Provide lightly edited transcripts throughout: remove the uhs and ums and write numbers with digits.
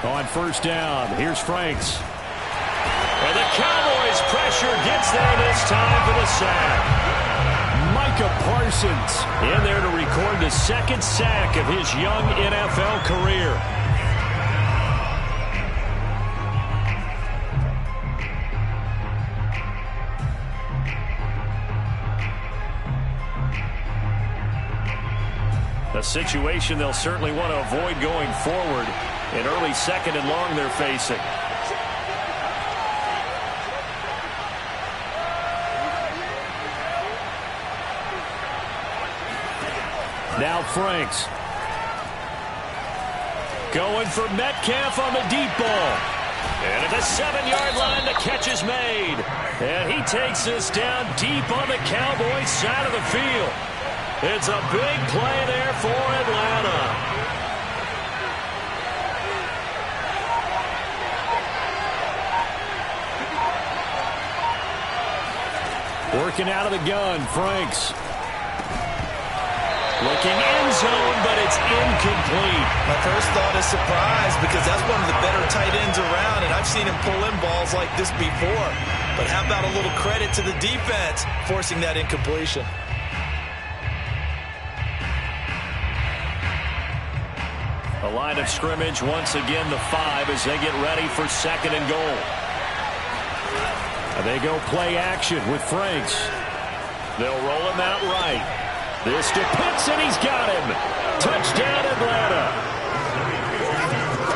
On first down, here's Franks. And the Cowboys pressure gets there this time for the sack. Micah Parsons in there to record the second sack of his young NFL career. A situation they'll certainly want to avoid going forward. An early second and long they're facing. Now Franks. Going for Metcalf on the deep ball. And at the 7-yard line, the catch is made. And he takes us down deep on the Cowboys side of the field. It's a big play there for Atlanta. Working out of the gun, Franks. Looking end zone, but it's incomplete. My first thought is surprise because that's one of the better tight ends around, and I've seen him pull in balls like this before. But how about a little credit to the defense forcing that incompletion? A line of scrimmage, once again the 5 as they get ready for second and goal. And they go play action with Franks. They'll roll him out right. This to Pitts, and he's got him. Touchdown, Atlanta.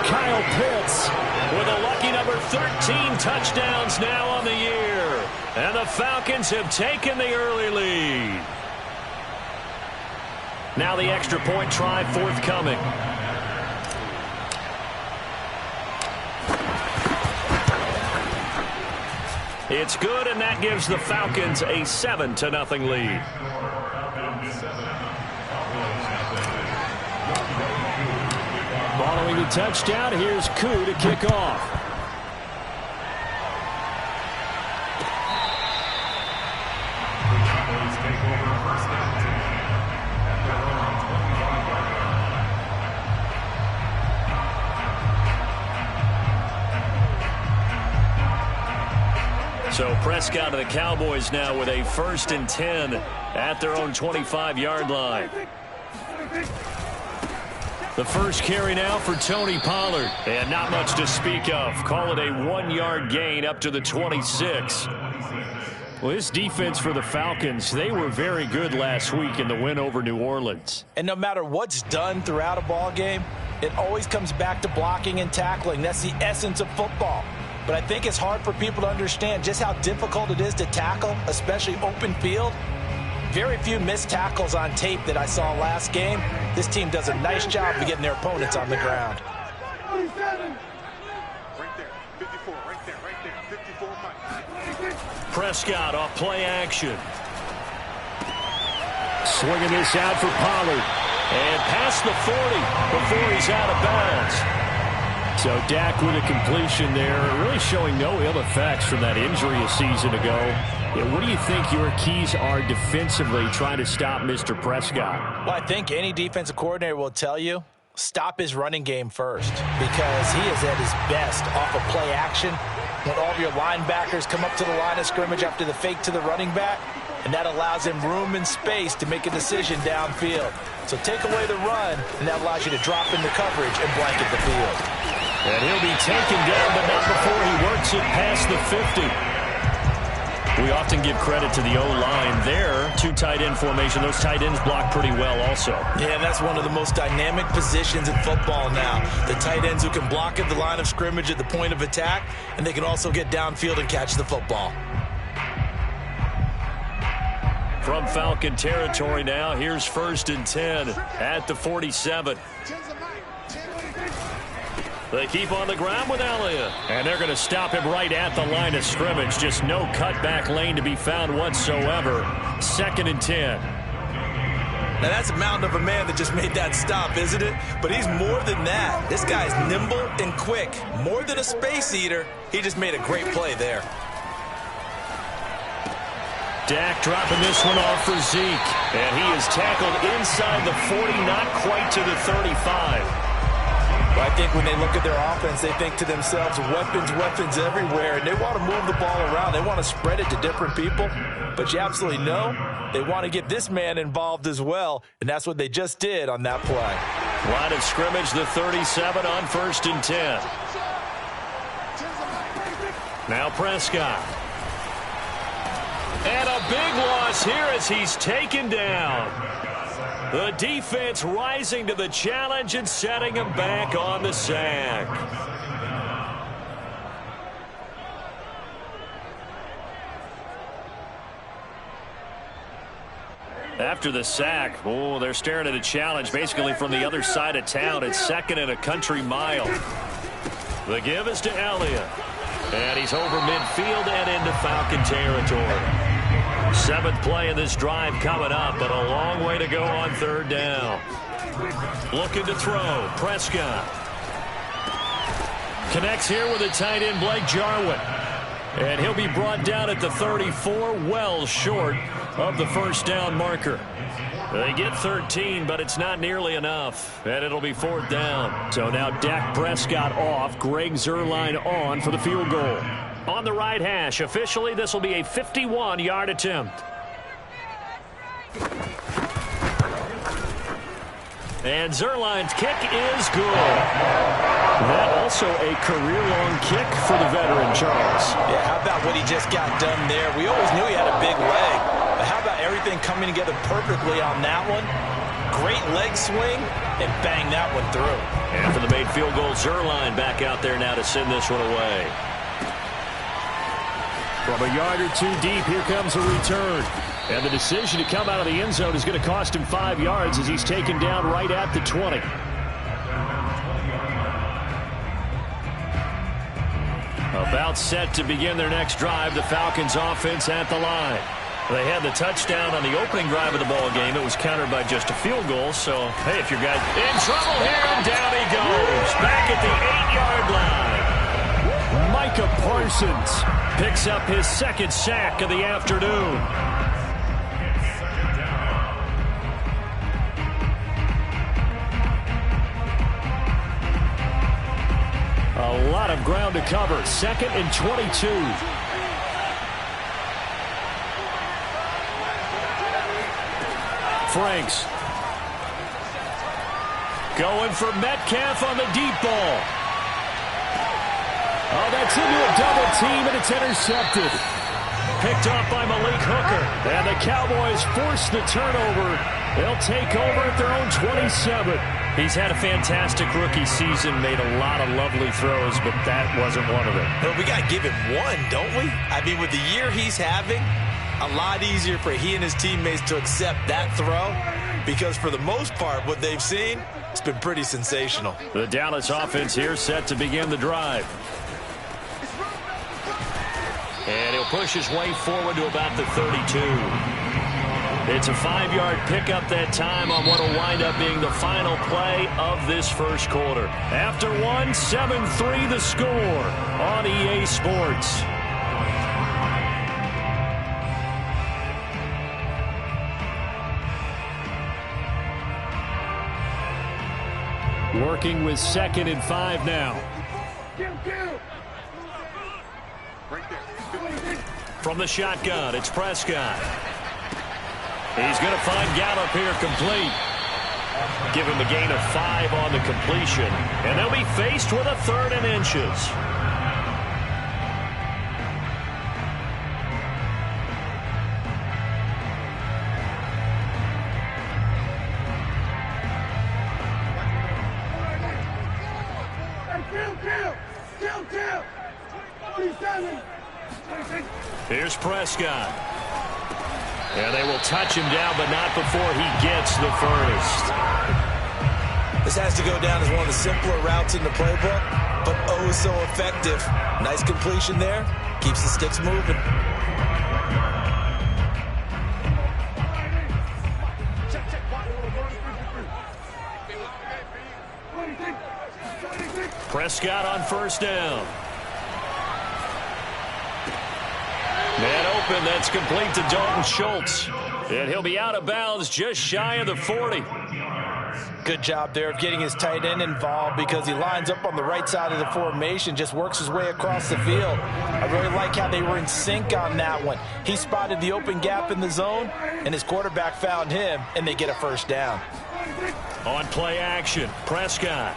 Kyle Pitts with a lucky number 13 touchdowns now on the year. And the Falcons have taken the early lead. Now the extra point try forthcoming. It's good, and that gives the Falcons a 7-0 lead. Following the touchdown, here's Koo to kick off. So Prescott of the Cowboys now with a 1st and 10 at their own 25-yard line. The first carry now for Tony Pollard. And not much to speak of. Call it a 1-yard gain up to the 26. Well, this defense for the Falcons, they were very good last week in the win over New Orleans. And no matter what's done throughout a ball game, it always comes back to blocking and tackling. That's the essence of football. But I think it's hard for people to understand just how difficult it is to tackle, especially open field. Very few missed tackles on tape that I saw last game. This team does a nice job of getting their opponents on the ground. 27. Right there, 54, right there, 54, Mike. Prescott off play action. Swinging this out for Pollard. And past the 40 before he's out of bounds. So Dak with a completion there, really showing no ill effects from that injury a season ago. Yeah, what do you think your keys are defensively trying to stop Mr. Prescott? Well, I think any defensive coordinator will tell you, stop his running game first, because he is at his best off of play action when all of your linebackers come up to the line of scrimmage after the fake to the running back, and that allows him room and space to make a decision downfield. So take away the run, and that allows you to drop into coverage and blanket the field. And he'll be taken down, but not before he works it past the 50. We often give credit to the O-line there. 2 tight end formation. Those tight ends block pretty well also. Yeah, and that's one of the most dynamic positions in football now. The tight ends who can block at the line of scrimmage at the point of attack, and they can also get downfield and catch the football. From Falcon territory now, here's 1st and 10 at the 47. They keep on the ground with Elliott. And they're going to stop him right at the line of scrimmage. Just no cutback lane to be found whatsoever. 2nd and 10. Now that's a mountain of a man that just made that stop, isn't it? But he's more than that. This guy's nimble and quick. More than a space eater. He just made a great play there. Dak dropping this one off for Zeke. And he is tackled inside the 40, not quite to the 35. Well, I think when they look at their offense, they think to themselves, weapons, weapons everywhere, and they want to move the ball around. They want to spread it to different people, but you absolutely know they want to get this man involved as well, and that's what they just did on that play. Line of scrimmage, the 37 on 1st and 10. Now Prescott. And a big loss here as he's taken down. The defense rising to the challenge and setting him back on the sack. After the sack, oh, they're staring at a challenge basically from the other side of town. It's 2nd and a country mile. The give is to Elliott. And he's over midfield and into Falcon territory. 7th play in this drive coming up, but a long way to go on 3rd down. Looking to throw. Prescott. Connects here with a tight end, Blake Jarwin. And he'll be brought down at the 34, well short of the 1st down marker. They get 13, but it's not nearly enough. And it'll be 4th down. So now Dak Prescott off, Greg Zuerlein on for the field goal. On the right hash, officially this will be a 51-yard attempt. And Zuerlein's kick is good. That also a career-long kick for the veteran, Charles. Yeah, how about what he just got done there? We always knew he had a big leg, but how about everything coming together perfectly on that one? Great leg swing, and bang that one through. And for the made field goal, Zuerlein back out there now to send this one away. From a yard or two deep, here comes a return. And the decision to come out of the end zone is going to cost him 5 yards as he's taken down right at the 20. About set to begin their next drive, the Falcons offense at the line. They had the touchdown on the opening drive of the ball game. It was countered by just a field goal. So, hey, if your guy's in trouble here, and down he goes. Back at the 8-yard line. Micah Parsons picks up his 2nd sack of the afternoon. A lot of ground to cover. 2nd and 22. Franks. Going for Metcalf on the deep ball. Oh, that's into a double team, and it's intercepted. Picked off by Malik Hooker. And the Cowboys force the turnover. They'll take over at their own 27. He's had a fantastic rookie season, made a lot of lovely throws, but that wasn't one of them. Well, we got to give him one, don't we? I mean, with the year he's having, a lot easier for he and his teammates to accept that throw because for the most part, what they've seen, it's been pretty sensational. The Dallas offense here set to begin the drive. And he'll push his way forward to about the 32. It's a 5-yard pickup that time on what will wind up being the final play of this first quarter. After one, 7-3 the score on EA Sports. Working with 2nd and 5 now. From the shotgun, it's Prescott. He's going to find Gallup here complete. Give him a gain of 5 on the completion. And they'll be faced with a 3rd and inches. Here's Prescott. And they will touch him down, but not before he gets the first. This has to go down as one of the simpler routes in the playbook, but oh so effective. Nice completion there. Keeps the sticks moving. Prescott on 1st down. Man open, that's complete to Dalton Schultz. And he'll be out of bounds just shy of the 40. Good job there of getting his tight end involved because he lines up on the right side of the formation, just works his way across the field. I really like how they were in sync on that one. He spotted the open gap in the zone, and his quarterback found him, and they get a first down. On play action, Prescott.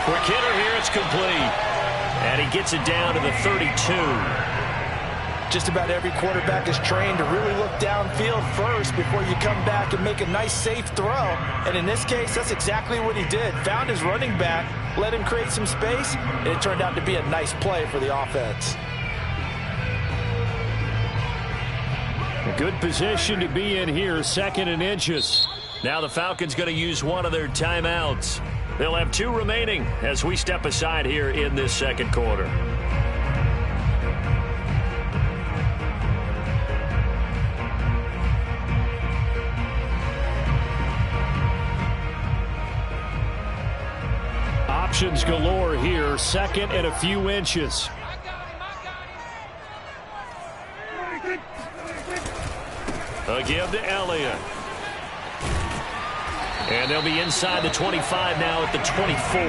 Quick hitter here, it's complete. And he gets it down to the 32. Just about every quarterback is trained to really look downfield first before you come back and make a nice, safe throw. And in this case, that's exactly what he did. Found his running back, let him create some space, and it turned out to be a nice play for the offense. A good position to be in here, 2nd and inches. Now the Falcons going to use one of their timeouts. They'll have 2 remaining as we step aside here in this second quarter. Options galore here, 2nd and a few inches. A give to Elliott. And they'll be inside the 25 now at the 24.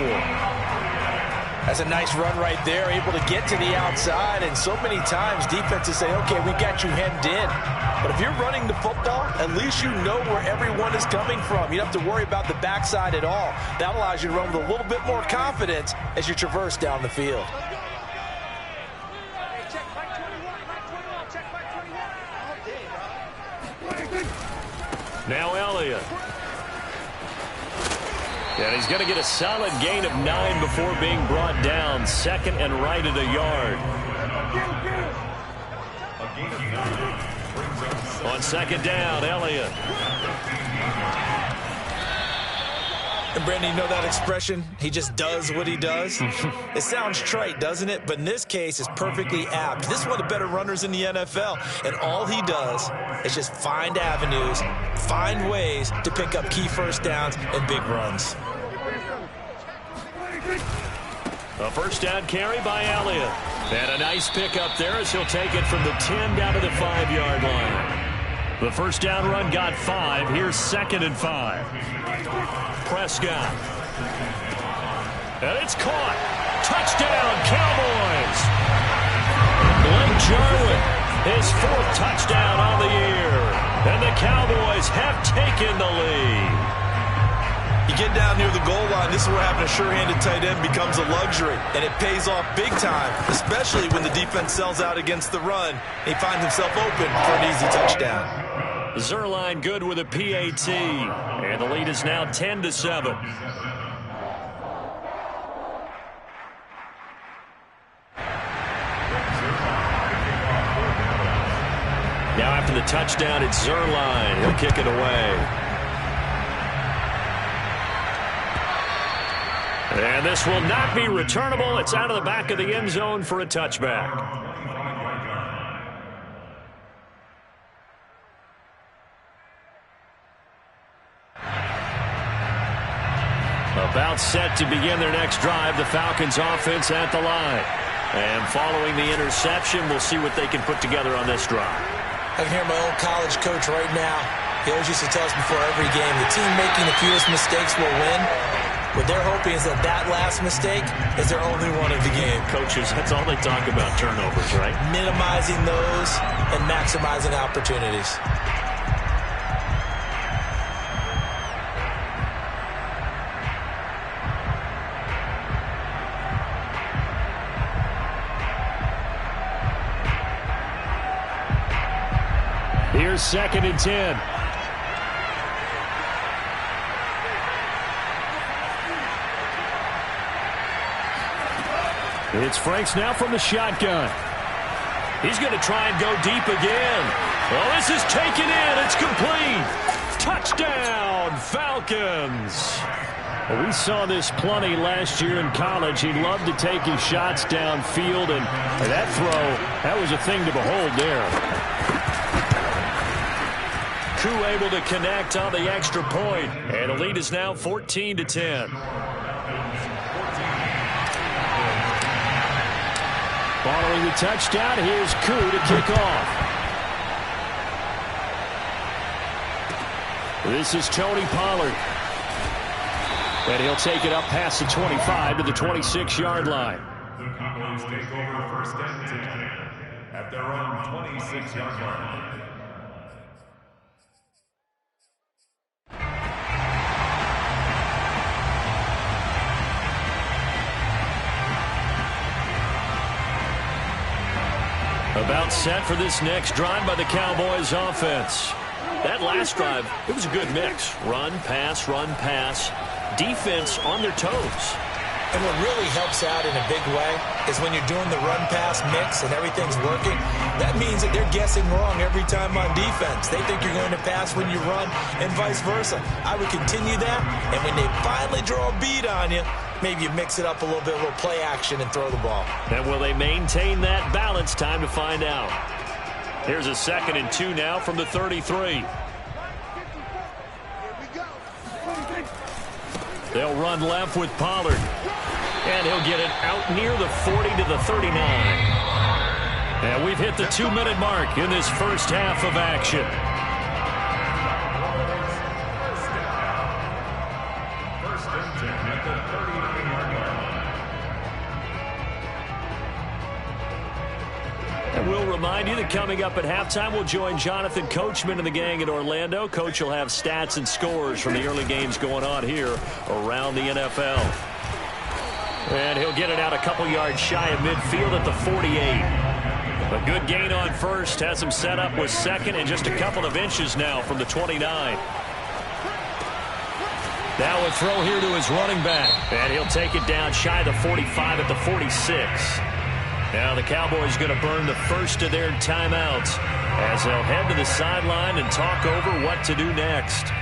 That's a nice run right there, able to get to the outside. And so many times defenses say, okay, we got you hemmed in. But if you're running the football, at least you know where everyone is coming from. You don't have to worry about the backside at all. That allows you to run with a little bit more confidence as you traverse down the field. Now Elliott. And he's going to get a solid gain of 9 before being brought down. 2nd and right at a yard. On 2nd down, Elliott. And Brandon, you know that expression? He just does what he does. It sounds trite, doesn't it? But in this case, it's perfectly apt. This is one of the better runners in the NFL. And all he does is just find avenues, find ways to pick up key first downs and big runs. A first down carry by Elliott. And a nice pickup there as he'll take it from the 10 down to the 5-yard line. The first down run got 5. Here's 2nd and 5. Prescott. And it's caught. Touchdown, Cowboys. Blake Jarwin, his 4th touchdown on the year. And the Cowboys have taken the lead. You get down near the goal line, this is where having a sure-handed tight end becomes a luxury. And it pays off big time, especially when the defense sells out against the run. He finds himself open for an easy touchdown. Zerline good with a PAT. And the lead is now 10-7. Now after the touchdown, it's Zerline. He'll kick it away. And this will not be returnable. It's out of the back of the end zone for a touchback. About set to begin their next drive, the Falcons offense at the line. And following the interception, we'll see what they can put together on this drive. I can hear my old college coach right now. He always used to tell us before every game, the team making the fewest mistakes will win. What they're hoping is that that last mistake is their only one of the game. Coaches, that's all they talk about, turnovers, right? Minimizing those and maximizing opportunities. Here's 2nd and 10. It's Franks now from the shotgun. He's going to try and go deep again. Well, this is taken in. It's complete. Touchdown, Falcons. Well, we saw this plenty last year in college. He loved to take his shots downfield, and that throw, that was a thing to behold there. Koo able to connect on the extra point, and the lead is now 14-10. Following the touchdown, here's Koo to kick off. This is Tony Pollard. And he'll take it up past the 25 to the 26-yard line. The Cowboys take over first and 10 at their own 26-yard line. About set for this next drive by the Cowboys offense. That last drive, it was a good mix. Run, pass, defense on their toes. And what really helps out in a big way is when you're doing the run-pass mix and everything's working, that means that they're guessing wrong every time on defense. They think you're going to pass when you run and vice versa. I would continue that, and when they finally draw a beat on you, maybe you mix it up a little bit, a little play action, and throw the ball. And will they maintain that balance? Time to find out. Here's a 2nd and 2 now from the 33. They'll run left with Pollard. And he'll get it out near the 40 to the 39. And we've hit the 2-minute mark in this first half of action. First and 10 at the 39-yard line. And we'll remind you that coming up at halftime, we'll join Jonathan Coachman and the gang in Orlando. Coach will have stats and scores from the early games going on here around the NFL. And he'll get it out a couple yards shy of midfield at the 48. A good gain on first. Has him set up with second and just a couple of inches now from the 29. Now a throw here to his running back. And he'll take it down shy of the 45 at the 46. Now the Cowboys going to burn the first of their timeouts as they'll head to the sideline and talk over what to do next.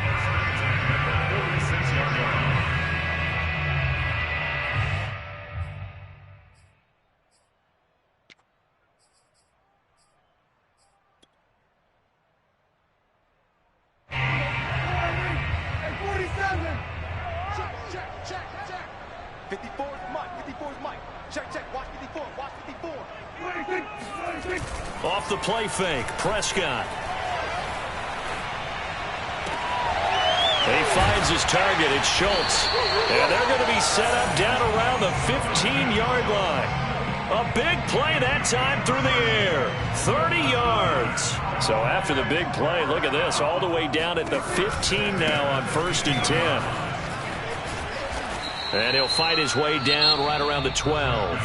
Off the play fake, Prescott. He finds his target, it's Schultz. And they're going to be set up down around the 15-yard line. A big play that time through the air. 30 yards. So after the big play, look at this, all the way down at the 15 now on 1st and 10. And he'll fight his way down right around the 12.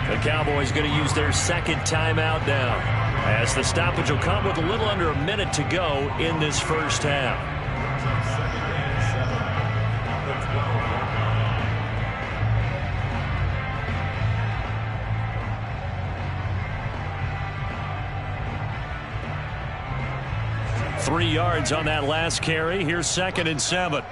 The Cowboys going to use their second timeout now, as the stoppage will come with a little under a minute to go in this first half. 3 yards on that last carry. Here's 2nd and 7.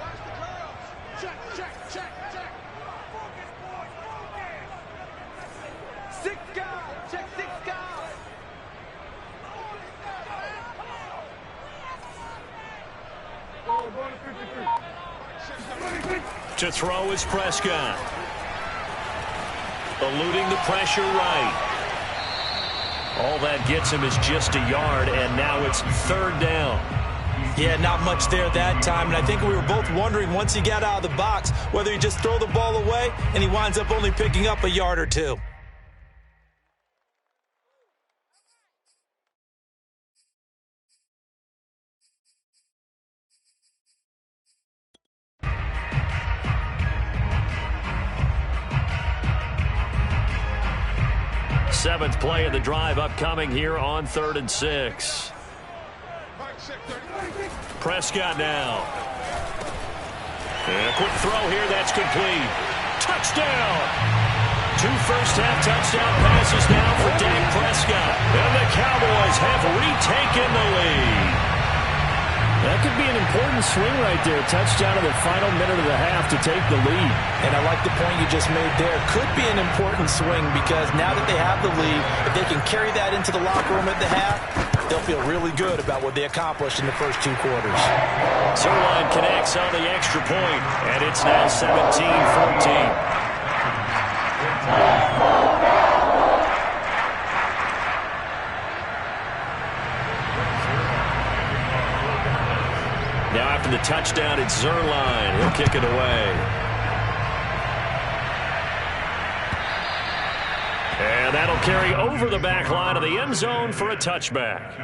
To throw is Prescott. Eluding the pressure right. All that gets him is just a yard, and now it's 3rd down. Yeah, not much there that time, and I think we were both wondering once he got out of the box whether he just throw the ball away, and he winds up only picking up a yard or two. Seventh play of the drive upcoming here on 3rd and 6. Prescott now. And a quick throw here, that's complete. Touchdown! 2 first-half touchdown passes now for Dak Prescott. And the Cowboys have retaken the lead. That could be an important swing right there. Touchdown in the final minute of the half to take the lead. And I like the point you just made there. Could be an important swing because now that they have the lead, if they can carry that into the locker room at the half, they'll feel really good about what they accomplished in the first 2 quarters. Zerline connects on the extra point, and it's now 17-14. Now for the touchdown. It's Zerline. He'll kick it away. And that'll carry over the back line of the end zone for a touchback.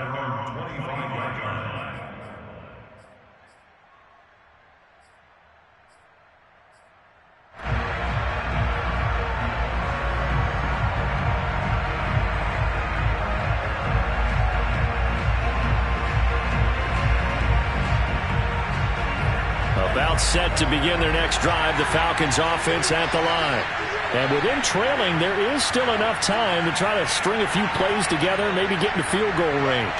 About set to begin their next drive, the Falcons offense at the line. And with them trailing, there is still enough time to try to string a few plays together, maybe get into field goal range.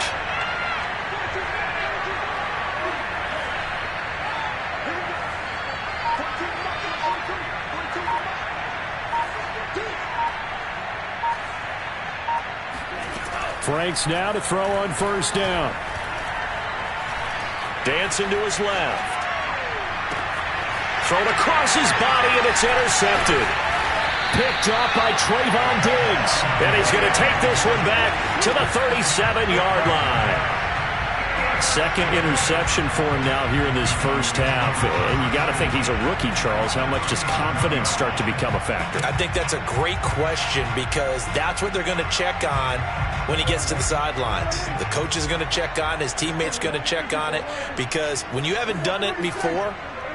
Franks now to throw on first down. Dancing to his left. Thrown across his body, and it's intercepted. Picked off by Trayvon Diggs. And he's going to take this one back to the 37-yard line. Second interception for him now here in this first half. And you got to think he's a rookie, Charles. How much does confidence start to become a factor? I think that's a great question because that's what they're going to check on when he gets to the sidelines. The coach is going to check on, his teammates going to check on it, because when you haven't done it before,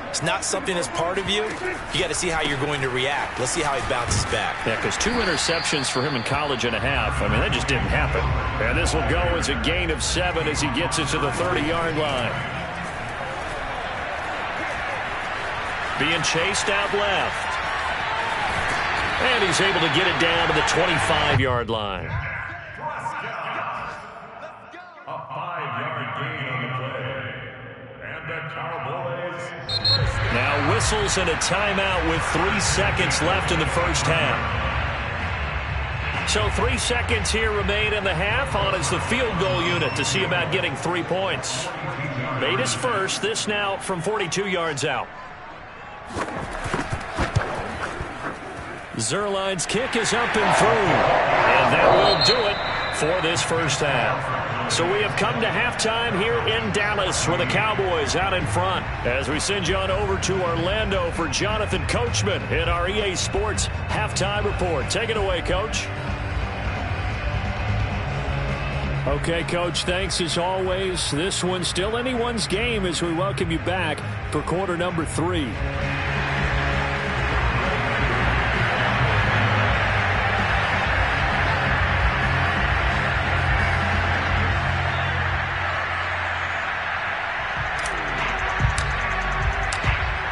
it's not something that's part of you. You got to see how you're going to react. Let's see how he bounces back. Yeah, because 2 interceptions for him in college and a half. I mean, that just didn't happen. And this will go as a gain of 7 as he gets it to the 30-yard line. Being chased out left. And he's able to get it down to the 25-yard line. A 5-yard gain on the play. And the Cowboys. Now whistles and a timeout with 3 seconds left in the first half. So 3 seconds here remain in the half. On is the field goal unit to see about getting 3 points. Made his first. This now from 42 yards out. Zerline's kick is up and through. And that will do it for this first half. So we have come to halftime here in Dallas with the Cowboys out in front. As we send you on over to Orlando for Jonathan Coachman in our EA Sports Halftime Report. Take it away, Coach. Okay, Coach, thanks as always. This one's still anyone's game as we welcome you back for quarter number 3.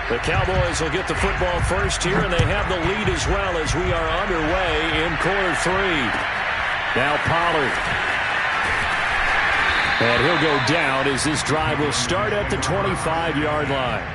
The Cowboys will get the football first here, and they have the lead as well as we are underway in quarter 3. Now Pollard. And he'll go down as this drive will start at the 25-yard line.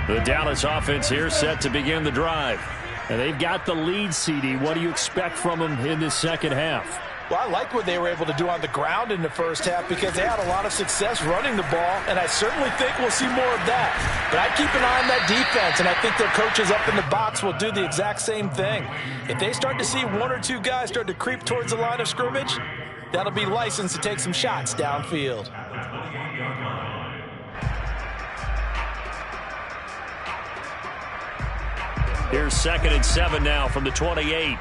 The Dallas offense here set to begin the drive. And they've got the lead, CD. What do you expect from them in this second half? Well, I like what they were able to do on the ground in the first half because they had a lot of success running the ball, and I certainly think we'll see more of that. But I keep an eye on that defense, and I think their coaches up in the box will do the exact same thing. If they start to see 1 or 2 guys start to creep towards the line of scrimmage, that'll be licensed to take some shots downfield. Here's 2nd and 7 now from the 28.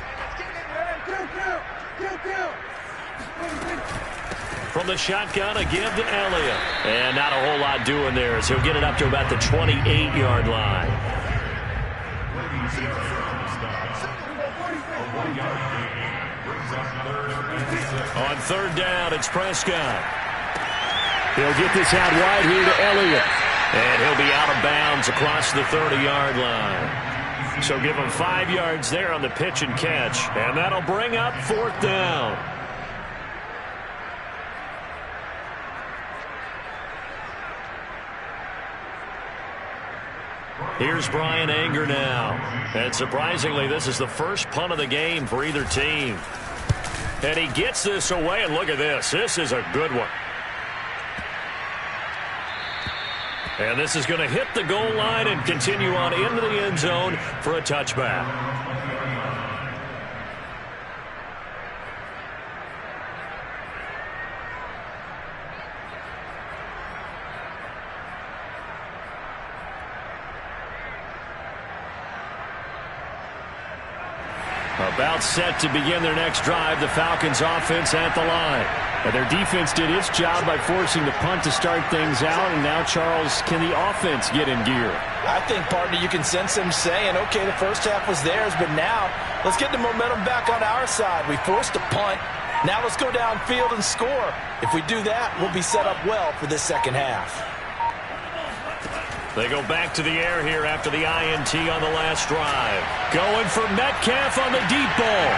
From the shotgun, a give to Elliott. And not a whole lot doing there as he'll get it up to about the 28-yard line. On 3rd down, it's Prescott. He'll get this out wide here to Elliott. And he'll be out of bounds across the 30-yard line. So give him 5 yards there on the pitch and catch. And that'll bring up 4th down. Here's Brian Anger now. And surprisingly, this is the first punt of the game for either team. And he gets this away, and look at this. This is a good one. And this is going to hit the goal line and continue on into the end zone for a touchback. About set to begin their next drive, the Falcons offense at the line. And their defense did its job by forcing the punt to start things out. And now, Charles, can the offense get in gear? I think, partner, you can sense them saying, okay, the first half was theirs, but now let's get the momentum back on our side. We forced a punt. Now let's go downfield and score. If we do that, we'll be set up well for this second half. They go back to the air here after the INT on the last drive. Going for Metcalf on the deep ball.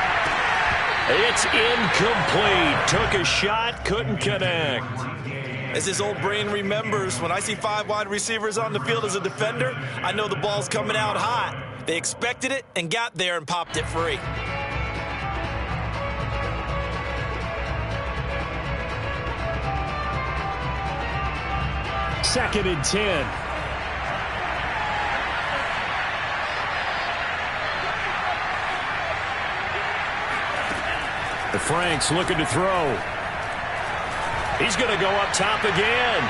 It's incomplete. Took a shot, couldn't connect. As his old brain remembers, when I see 5 wide receivers on the field as a defender, I know the ball's coming out hot. They expected it and got there and popped it free. Second and 10. Frank's looking to throw. He's going to go up top again.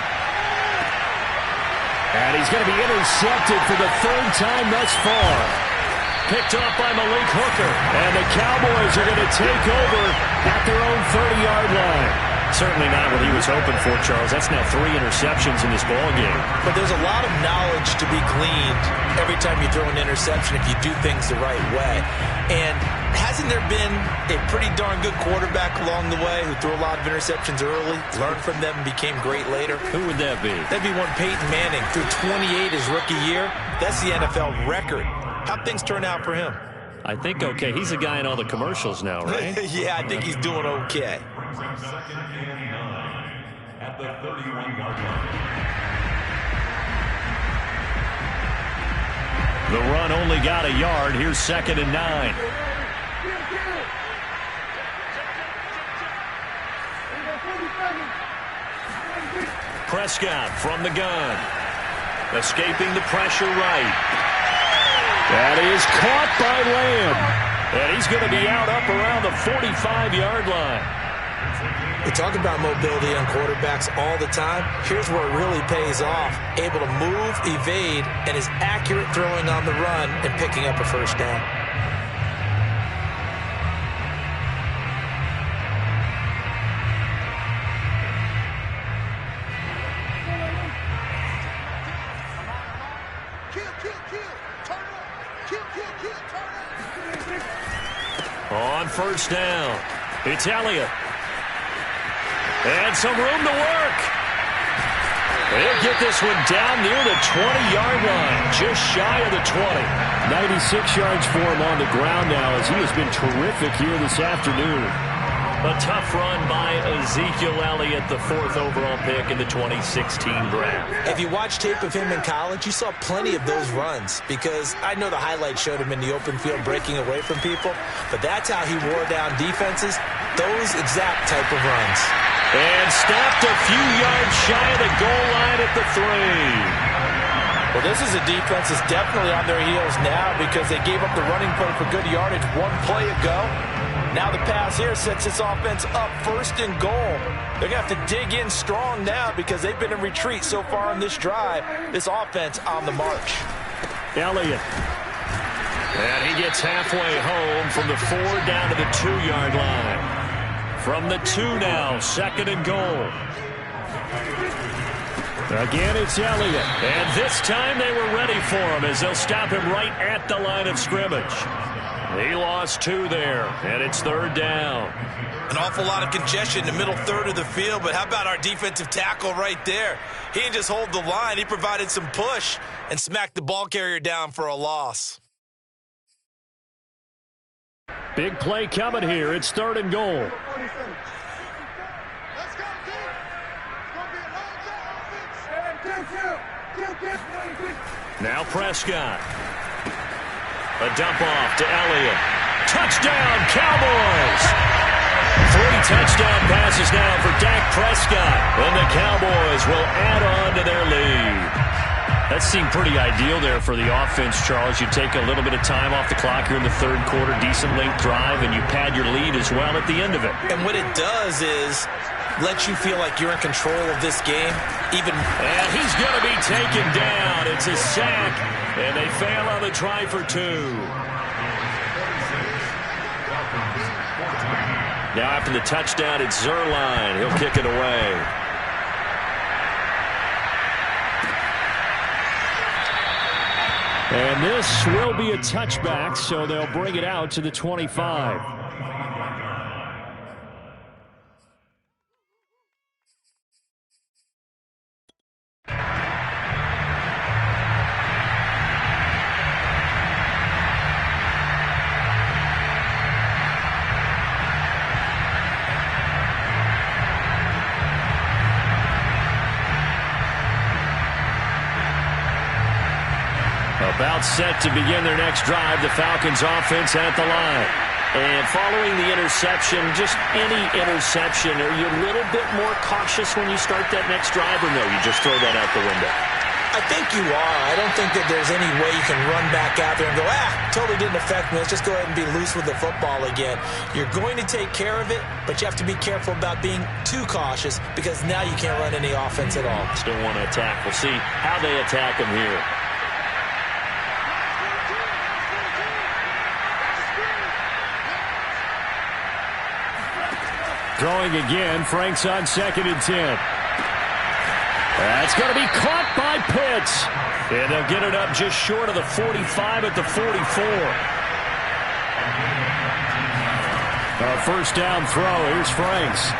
And he's going to be intercepted for the third time thus far. Picked off by Malik Hooker. And the Cowboys are going to take over at their own 30-yard line. Certainly not what he was hoping for, Charles. That's now 3 interceptions in this ball game. But there's a lot of knowledge to be gleaned every time you throw an interception if you do things the right way. And hasn't there been a pretty darn good quarterback along the way who threw a lot of interceptions early, learned from them, and became great later? Who would that be? That'd be one Peyton Manning. Threw 28 his rookie year. That's the NFL record. How'd things turn out for him? I think okay. He's a guy in all the commercials now, right? Yeah, I think he's doing okay. Second and 9 at the 31-yard line. The run only got a yard. Here's second and 9. Prescott from the gun. Escaping the pressure right. That is caught by Lamb. And he's going to be out up around the 45-yard line. We talk about mobility on quarterbacks all the time. Here's where it really pays off. Able to move, evade, and is accurate throwing on the run and picking up a first down. On first down, it's Elliott. And some room to work. They'll get this one down near the 20-yard line, just shy of the 20. 96 yards for him on the ground now as he has been terrific here this afternoon. A tough run by Ezekiel Elliott, the 4th overall pick in the 2016 draft. If you watch tape of him in college, you saw plenty of those runs because I know the highlights showed him in the open field breaking away from people, but that's how he wore down defenses, those exact type of runs. And stopped a few yards shy of the goal line at the 3. Well, this is a defense that's definitely on their heels now because they gave up the running play for good yardage one play ago. Now the pass here sets this offense up first and goal. They're going to have to dig in strong now because they've been in retreat so far on this drive. This offense on the march. Elliott. And he gets halfway home from the 4 down to the 2-yard line. From the 2 now, second and goal. Again, it's Elliott. And this time they were ready for him as they'll stop him right at the line of scrimmage. He lost 2 there, and it's third down. An awful lot of congestion in the middle third of the field, but how about our defensive tackle right there? He didn't just hold the line. He provided some push and smacked the ball carrier down for a loss. Big play coming here. It's third and goal. Let's go, team. It's going to be a long drive. Now Prescott. A dump off to Elliott. Touchdown, Cowboys! 3 touchdown passes now for Dak Prescott. And the Cowboys will add on to their lead. That seemed pretty ideal there for the offense, Charles. You take a little bit of time off the clock here in the third quarter, decent length drive, and you pad your lead as well at the end of it. And what it does is let you feel like you're in control of this game. And he's going to be taken down. It's a sack, and they fail on the try for 2. Now after the touchdown, it's Zuerlein. He'll kick it away. And this will be a touchback, so they'll bring it out to the 25. About set to begin their next drive, the Falcons offense at the line. And following the interception, just any interception, are you a little bit more cautious when you start that next drive, or no, you just throw that out the window? I think you are. I don't think that there's any way you can run back out there and go, totally didn't affect me. Let's just go ahead and be loose with the football again. You're going to take care of it, but you have to be careful about being too cautious because now you can't run any offense at all. Still want to attack. We'll see how they attack him here. Throwing again, Frank's on 2nd and 10. That's going to be caught by Pitts. And they'll get it up just short of the 45 at the 44. A first down throw. Here's Franks.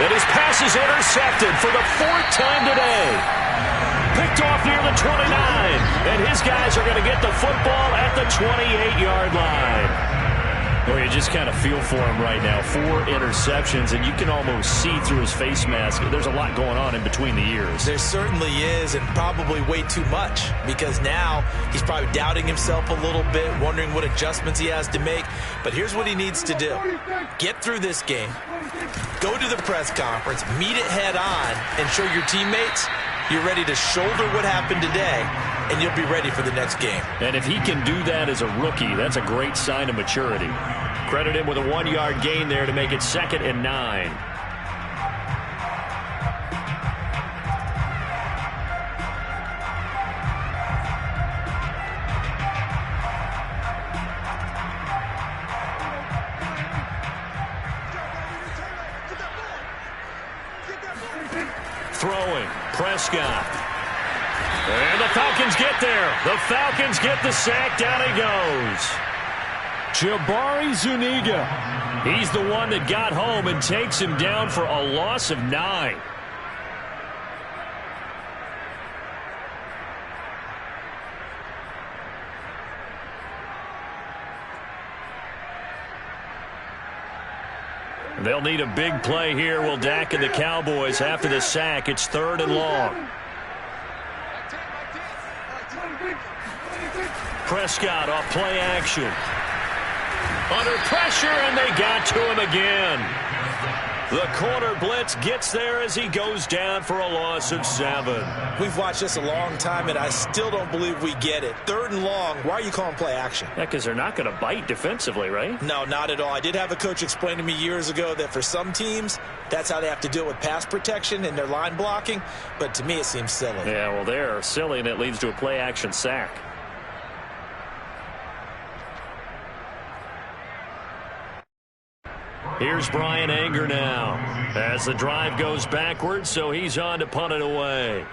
And his pass is intercepted for the 4th time today. Picked off near the 29. And his guys are going to get the football at the 28-yard line. Well, you just kind of feel for him right now. 4 interceptions, and you can almost see through his face mask. There's a lot going on in between the ears. There certainly is, and probably way too much, because now he's probably doubting himself a little bit, wondering what adjustments he has to make. But here's what he needs to do. Get through this game. Go to the press conference, meet it head on, and show your teammates you're ready to shoulder what happened today, and you'll be ready for the next game. And if he can do that as a rookie, that's a great sign of maturity. Credit him with a 1-yard gain there to make it 2nd and 9. Throwing, Prescott. And the Falcons get there. The Falcons get the sack. Down he goes. Jabari Zuniga. He's the one that got home and takes him down for a loss of 9. They'll need a big play here. Will Dak and the Cowboys after the sack. It's 3rd and long. Prescott off play action. Under pressure, and they got to him again. The corner blitz gets there as he goes down for a loss of 7. We've watched this a long time, and I still don't believe we get it. 3rd and long, why are you calling play action? Yeah, because they're not going to bite defensively, right? No, not at all. I did have a coach explain to me years ago that for some teams, that's how they have to deal with pass protection and their line blocking, but to me it seems silly. Yeah, well, they're silly, and it leads to a play action sack. Here's Brian Anger now as the drive goes backwards, so he's on to punt it away.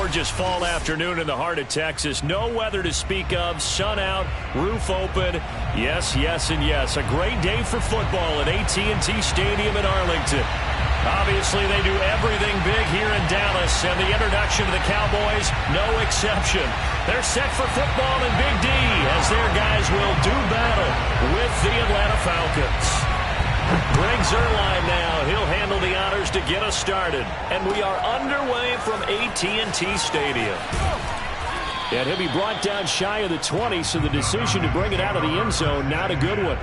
gorgeous fall afternoon in the heart of Texas. No weather to speak of. Sun out, roof open. Yes, yes, and yes. A great day for football at AT&T Stadium in Arlington. Obviously, they do everything big here in Dallas, and the introduction of the Cowboys, no exception. They're set for football in Big D as their guys will do battle with the Atlanta Falcons. Greg Zuerlein now. He'll handle the honors to get us started. And we are underway from AT&T Stadium. And he'll be brought down shy of the 20, so the decision to bring it out of the end zone, not a good one.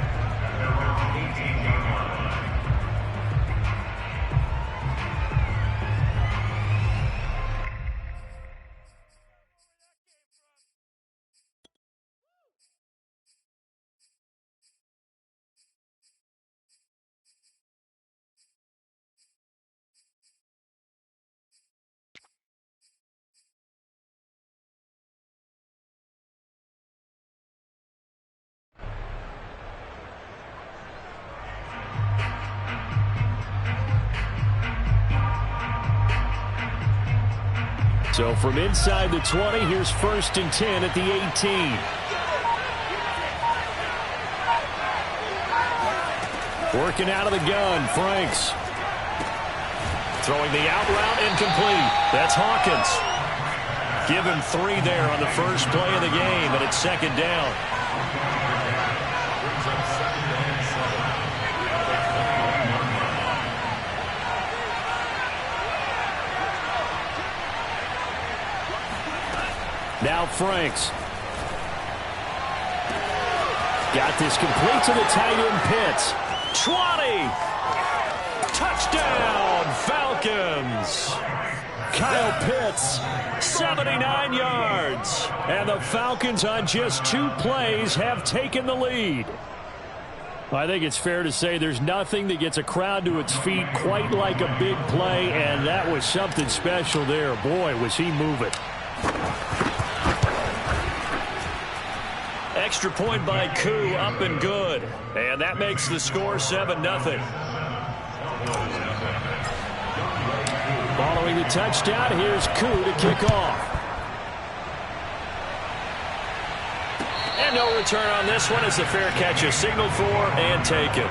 So from inside the 20, here's 1st and 10 at the 18. Working out of the gun, Franks. Throwing the out route, incomplete. That's Hawkins. Give him 3 there on the first play of the game, and it's 2nd down. Now Franks. Got this complete to the tight end Pitts. 20. Touchdown, Falcons. Kyle Pitts, 79 yards. And the Falcons on just 2 plays have taken the lead. I think it's fair to say there's nothing that gets a crowd to its feet quite like a big play, and that was something special there. Boy, was he moving. Extra point by Koo, up and good. And that makes the score 7-0. Following the touchdown, here's Koo to kick off. And no return on this one as the fair catch is signaled for and taken.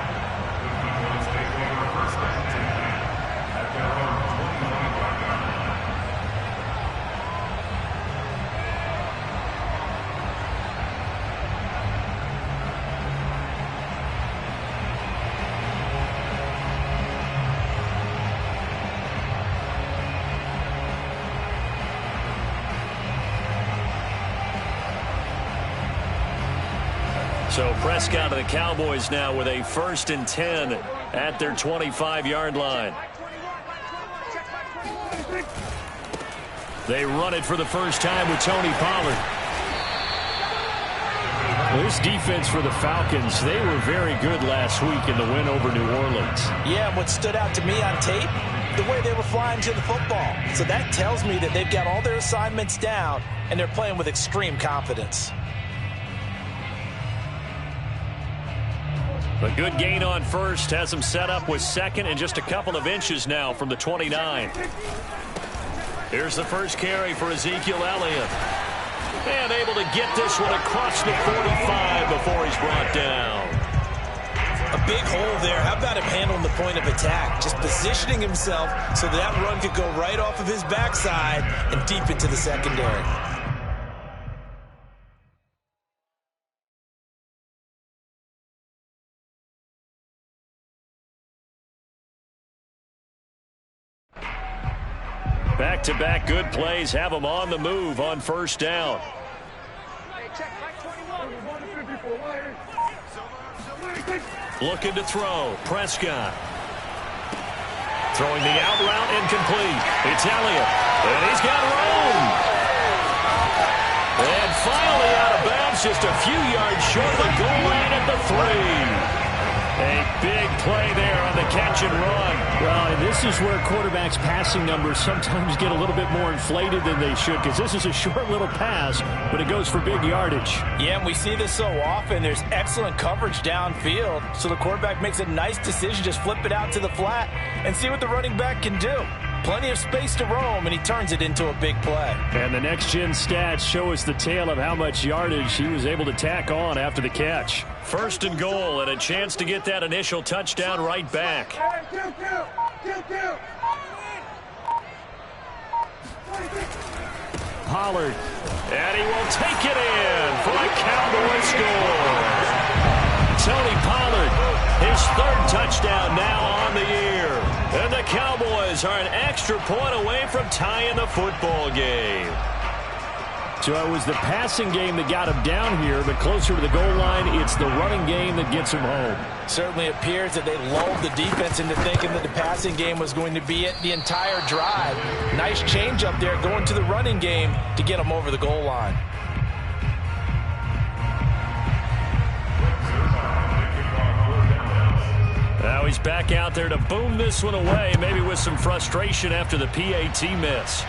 So Prescott of the Cowboys now with a 1st and 10 at their 25-yard line. They run it for the first time with Tony Pollard. This defense for the Falcons, they were very good last week in the win over New Orleans. Yeah, and what stood out to me on tape, the way they were flying to the football. So that tells me that they've got all their assignments down, and they're playing with extreme confidence. A good gain on first has them set up with 2nd and just a couple of inches now from the 29. Here's the first carry for Ezekiel Elliott. And able to get this one across the 45 before he's brought down. A big hole there. How about him handling the point of attack? Just positioning himself so that run could go right off of his backside and deep into the secondary. Back-to-back good plays have them on the move on 1st down. Looking to throw. Prescott. Throwing the out route incomplete. It's Elliott. And he's got room. And finally out of bounds, just a few yards short of the goal line at the 3. A big play there on the catch and run. Well, and this is where quarterbacks' passing numbers sometimes get a little bit more inflated than they should, because this is a short little pass, but it goes for big yardage. Yeah, and we see this so often. There's excellent coverage downfield, so the quarterback makes a nice decision, just flip it out to the flat and see what the running back can do. Plenty of space to roam, and he turns it into a big play. And the next-gen stats show us the tale of how much yardage he was able to tack on after the catch. First and goal, and a chance to get that initial touchdown right back. Pollard. And he will take it in for a Cowboy score. Tony Pollard, his third touchdown now on the year. And the Cowboys are an extra point away from tying the football game. So it was the passing game that got him down here, but closer to the goal line, it's the running game that gets him home. Certainly appears that they lulled the defense into thinking that the passing game was going to be it the entire drive. Nice change up there going to the running game to get him over the goal line. Now he's back out there to boom this one away, maybe with some frustration after the PAT miss.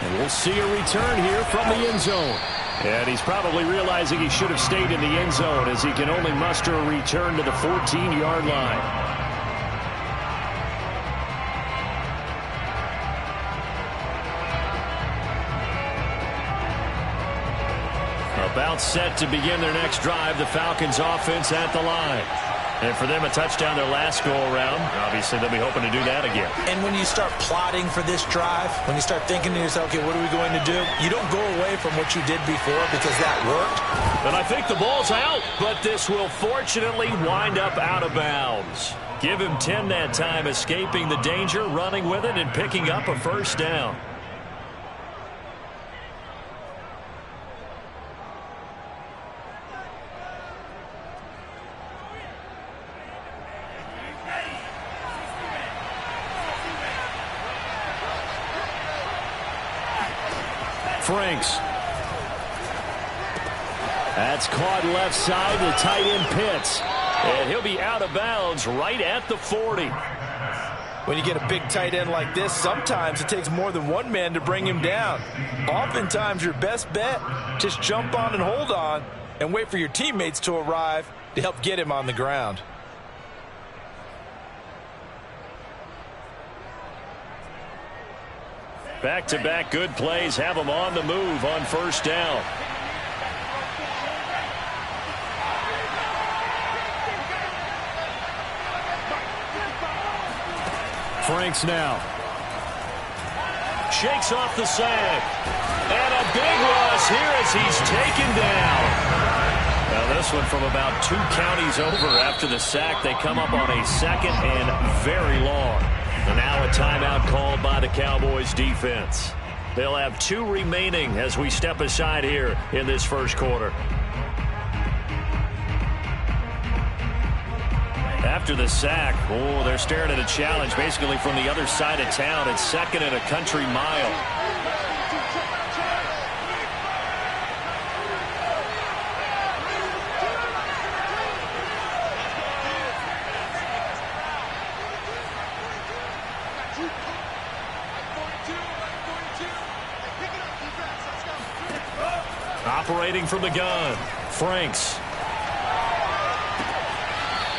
And we'll see a return here from the end zone. And he's probably realizing he should have stayed in the end zone as he can only muster a return to the 14-yard line. About set to begin their next drive, the Falcons offense at the line. And for them, a touchdown their last go-around. Obviously, they'll be hoping to do that again. And when you start plotting for this drive, when you start thinking to yourself, okay, what are we going to do? You don't go away from what you did before because that worked. And I think the ball's out, but this will fortunately wind up out of bounds. Give him 10 that time, escaping the danger, running with it, and picking up a first down. Franks. That's caught left side to tight end Pitts. And he'll be out of bounds right at the 40. When you get a big tight end like this, sometimes it takes more than one man to bring him down. Oftentimes, your best bet, just jump on and hold on and wait for your teammates to arrive to help get him on the ground. Back-to-back good plays have them on the move on first down. Franks now. Shakes off the sack. And a big loss here as he's taken down. Now this one from about 2 counties over after the sack. They come up on a second and very long. And now a timeout called by the Cowboys defense. They'll have 2 remaining as we step aside here in this first quarter. After the sack, they're staring at a challenge basically from the other side of town. It's second and a country mile. Operating from the gun, Franks.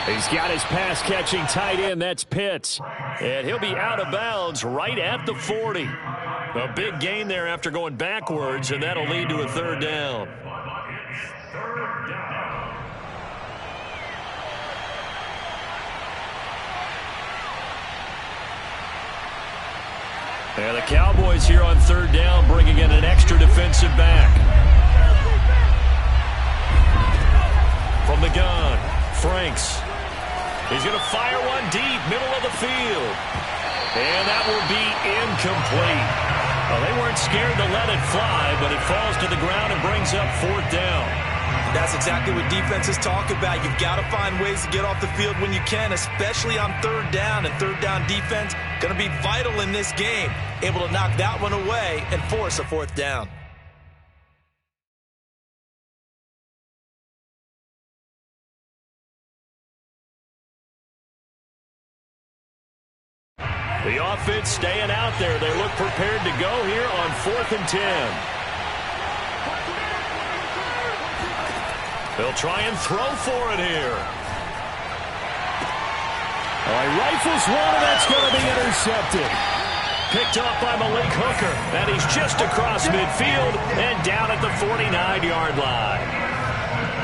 He's got his pass-catching tight end. That's Pitts. And he'll be out of bounds right at the 40. A big gain there after going backwards, and that'll lead to a third down. And the Cowboys here on third down, bringing in an extra defensive back. From the gun, Franks. He's going to fire one deep, middle of the field. And that will be incomplete. Well, they weren't scared to let it fly, but it falls to the ground and brings up fourth down. That's exactly what defenses talk about. You've got to find ways to get off the field when you can, especially on third down. And third down defense going to be vital in this game. Able to knock that one away and force a fourth down. The offense staying out there. They look prepared to go here on 4th and 10. They'll try and throw for it here. Oh, he rifles one, and that's going to be intercepted. Picked up by Malik Hooker, and he's just across midfield and down at the 49-yard line.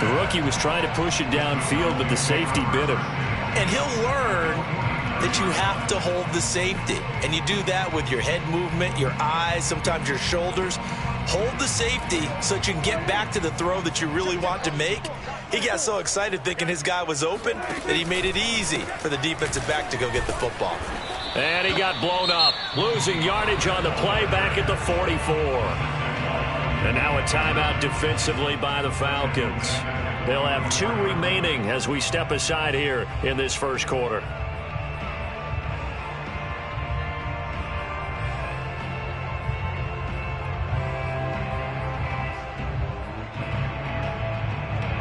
The rookie was trying to push it downfield, but the safety bit him. And he'll learn that you have to hold the safety. And you do that with your head movement, your eyes, sometimes your shoulders. Hold the safety so that you can get back to the throw that you really want to make. He got so excited thinking his guy was open that he made it easy for the defensive back to go get the football. And he got blown up, losing yardage on the play back at the 44. And now a timeout defensively by the Falcons. They'll have 2 remaining as we step aside here in this first quarter.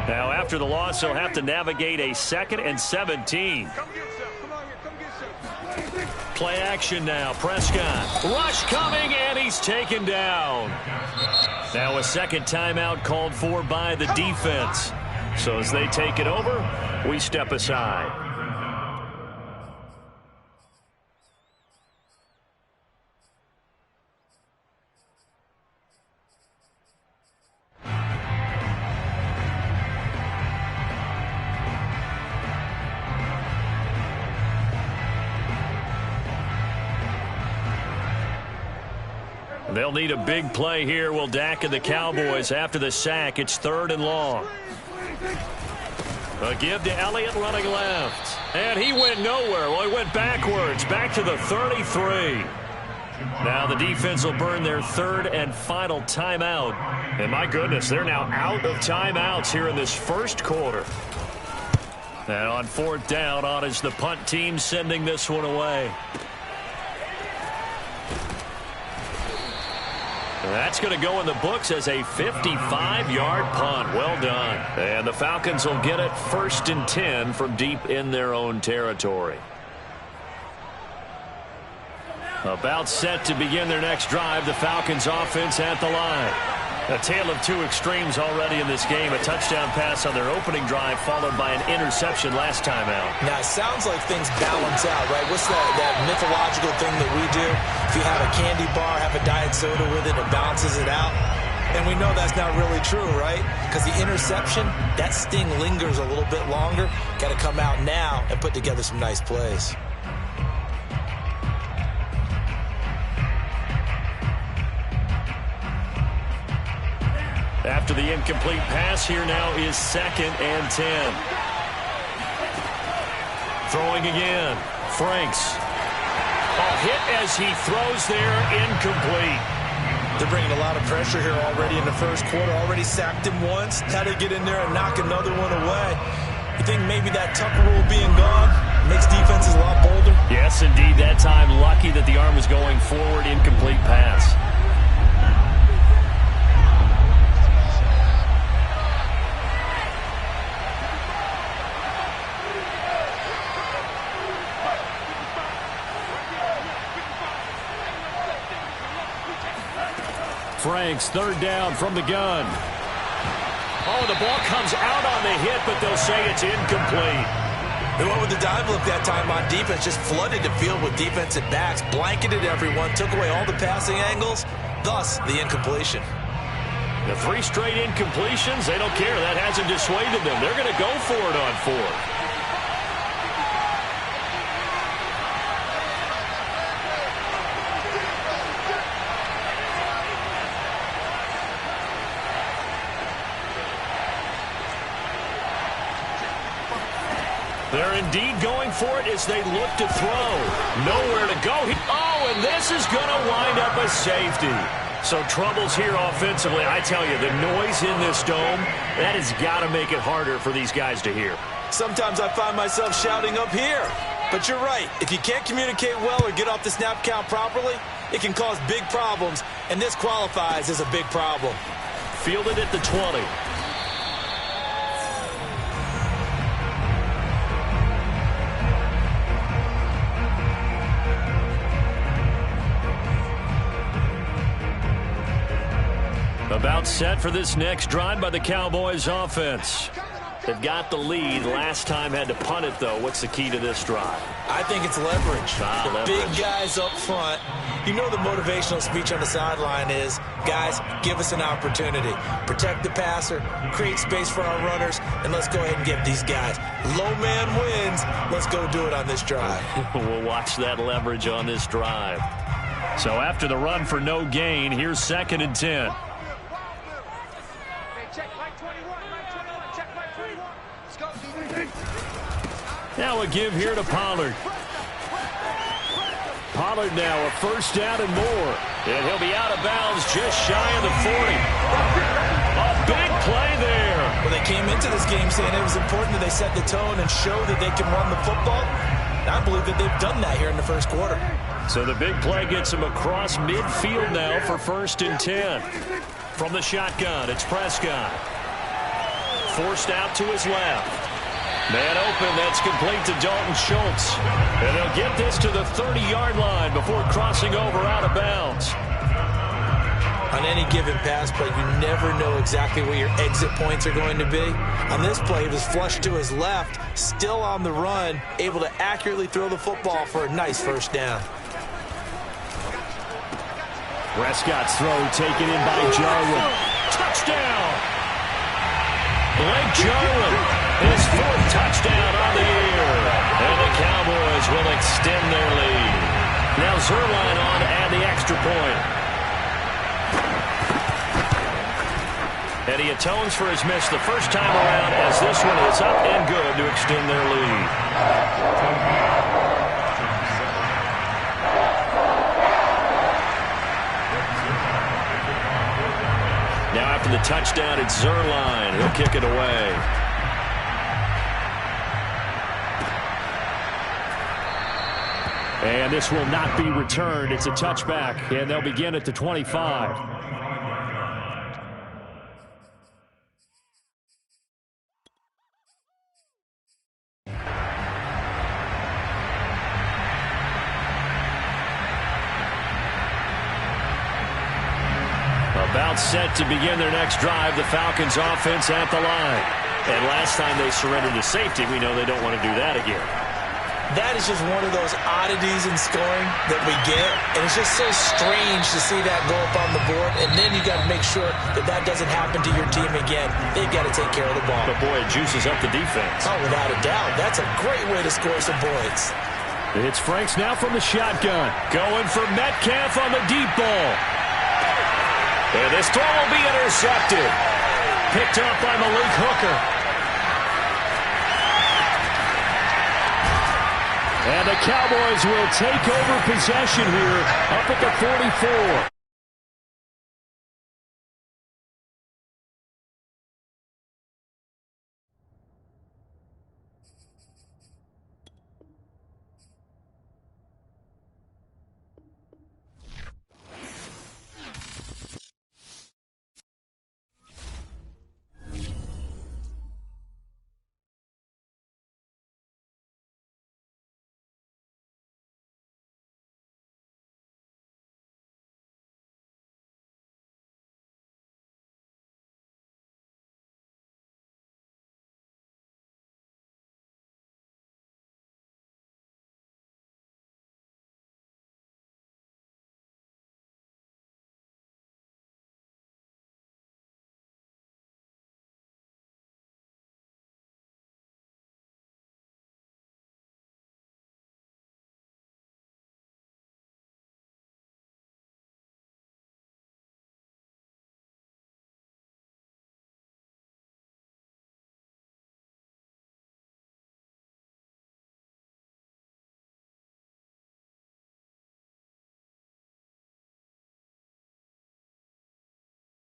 Now, after the loss, he'll have to navigate a 2nd and 17. Play action now. Prescott. Rush coming, and he's taken down. Now a second timeout called for by the defense. So as they take it over, we step aside. They'll need a big play here. Will Dak and the Cowboys after the sack. It's 3rd and long. A give to Elliott running left. And he went nowhere. Well, he went backwards. Back to the 33. Now the defense will burn their 3rd and final timeout. And my goodness, they're now out of timeouts here in this first quarter. And on 4th down, on is the punt team sending this one away. That's going to go in the books as a 55-yard punt. Well done. And the Falcons will get it 1st and 10 from deep in their own territory. About set to begin their next drive, the Falcons offense at the line. A tale of 2 extremes already in this game. A touchdown pass on their opening drive followed by an interception last time out. Now, it sounds like things balance out, right? What's that mythological thing that we do? If you have a candy bar, have a diet soda with it, it balances it out. And we know that's not really true, right? Because the interception, that sting lingers a little bit longer. Got to come out now and put together some nice plays. After the incomplete pass, here now is 2nd and 10. Throwing again. Franks. A hit as he throws there, incomplete. They're bringing a lot of pressure here already in the first quarter. Already sacked him once. How to get in there and knock another one away. You think maybe that Tucker rule being gone makes defenses a lot bolder? Yes, indeed. That time, lucky that the arm was going forward, incomplete pass. Franks, 3rd down from the gun. Oh, the ball comes out on the hit, but they'll say it's incomplete. They went with the dive look that time on defense, just flooded the field with defensive backs, blanketed everyone, took away all the passing angles, thus the incompletion. The 3 straight incompletions, they don't care. That hasn't dissuaded them. They're going to go for it on 4th. They're indeed going for it as they look to throw. Nowhere to go. Oh, and this is going to wind up a safety. So troubles here offensively. I tell you, the noise in this dome, that has got to make it harder for these guys to hear. Sometimes I find myself shouting up here. But you're right. If you can't communicate well or get off the snap count properly, it can cause big problems, and this qualifies as a big problem. Fielded at the 20. About set for this next drive by the Cowboys offense. They've got the lead. Last time had to punt it, though. What's the key to this drive? I think it's leverage. The big guys up front. You know the motivational speech on the sideline is, guys, give us an opportunity. Protect the passer, create space for our runners, and let's go ahead and get these guys. Low man wins. Let's go do it on this drive. We'll watch that leverage on this drive. So after the run for no gain, here's 2nd and 10. Now a give here to Pollard. Pollard now a 1st down and more. And he'll be out of bounds just shy of the 40. A big play there. Well, they came into this game saying it was important that they set the tone and show that they can run the football. I believe that they've done that here in the 1st quarter. So the big play gets him across midfield now for 1st and 10. From the shotgun, it's Prescott. Forced out to his left. Man open, that's complete to Dalton Schultz. And they'll get this to the 30-yard line before crossing over out of bounds. On any given pass play, you never know exactly where your exit points are going to be. On this play, he was flushed to his left, still on the run, able to accurately throw the football for a nice 1st down. Prescott's throw taken in by Jarwin. Touchdown! Blake Jarwin, his 4th touchdown on the year. And the Cowboys will extend their lead. Now Zerline on to add the extra point. And he atones for his miss the first time around as this one is up and good to extend their lead. Now after the touchdown, it's Zerline. He'll kick it away. And this will not be returned. It's a touchback, and they'll begin at the 25. About set to begin their next drive, the Falcons offense at the line. And last time they surrendered to safety, we know they don't want to do that again. That is just one of those oddities in scoring that we get, and it's just so strange to see that go up on the board, and then you got to make sure that that doesn't happen to your team again. They've got to take care of the ball. But boy, it juices up the defense. Oh, without a doubt. That's a great way to score some points. It's Franks now from the shotgun. Going for Metcalf on the deep ball. And this throw will be intercepted. Picked up by Malik Hooker. And the Cowboys will take over possession here up at the 44.